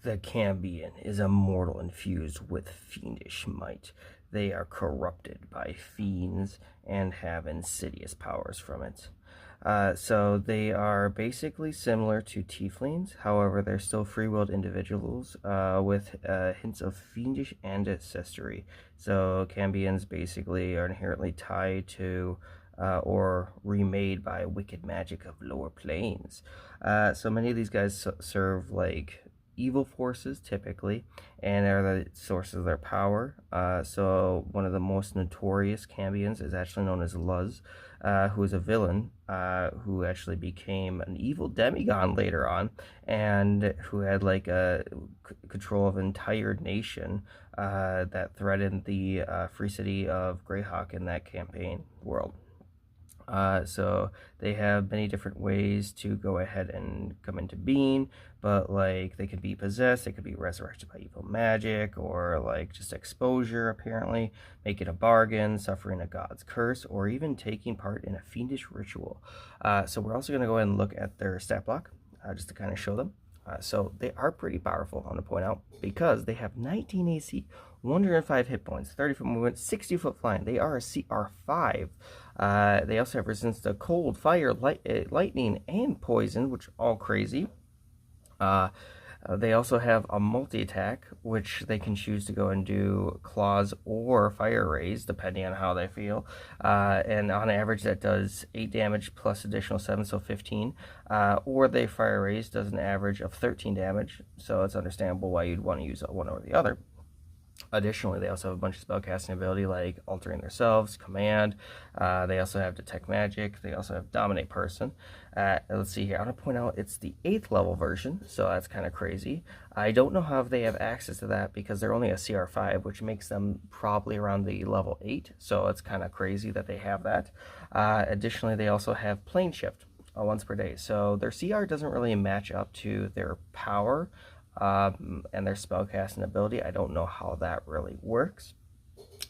The Cambion is a mortal infused with fiendish might. They are corrupted by fiends and have insidious powers from it. So they are basically similar to tieflings. However, they're still free-willed individuals with hints of fiendish ancestry. So Cambions basically are inherently tied to or remade by wicked magic of lower planes. So many of these guys serve like evil forces typically, and are the sources of their power. So one of the most notorious Cambions is actually known as Luz, who is a villain who actually became an evil demigod later on, and who had like a control of an entire nation that threatened the free city of Greyhawk in that campaign world. So they have many different ways to go ahead and come into being, but like they could be possessed, they could be resurrected by evil magic, or like just exposure apparently, making a bargain, suffering a god's curse, or even taking part in a fiendish ritual. So we're also going to go ahead and look at their stat block just to kind of show them. So they are pretty powerful, I want to point out, because they have 19 AC, 105 hit points, 30 foot movement, 60 foot flying. They are a CR5. They also have resistance to cold, fire, lightning, and poison, which are all crazy. They also have a multi-attack, which they can choose to go and do claws or fire rays, depending on how they feel. And on average, that does 8 damage plus additional 7, so 15. Or they fire rays does an average of 13 damage, so it's understandable why you'd want to use one or the other. Additionally, they also have a bunch of spellcasting ability like altering themselves, command. They also have detect magic. They also have dominate person. Let's see here. I want to point out it's the 8th level version, so that's kind of crazy. I don't know how they have access to that because they're only a CR5, which makes them probably around the level 8. So it's kind of crazy that they have that. Additionally, they also have plane shift once per day. So their CR doesn't really match up to their power. And their spellcasting ability. I don't know how that really works,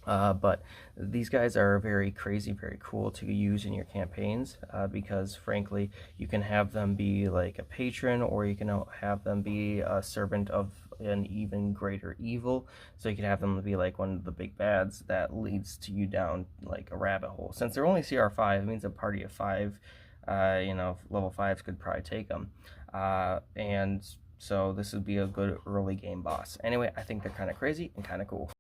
but these guys are very crazy, very cool to use in your campaigns, because frankly you can have them be like a patron, or you can have them be a servant of an even greater evil. So you can have them be like one of the big bads that leads to you down like a rabbit hole. Since they're only CR5, it means a party of 5, level 5s could probably take them, and so this would be a good early game boss. Anyway, I think they're kind of crazy and kind of cool.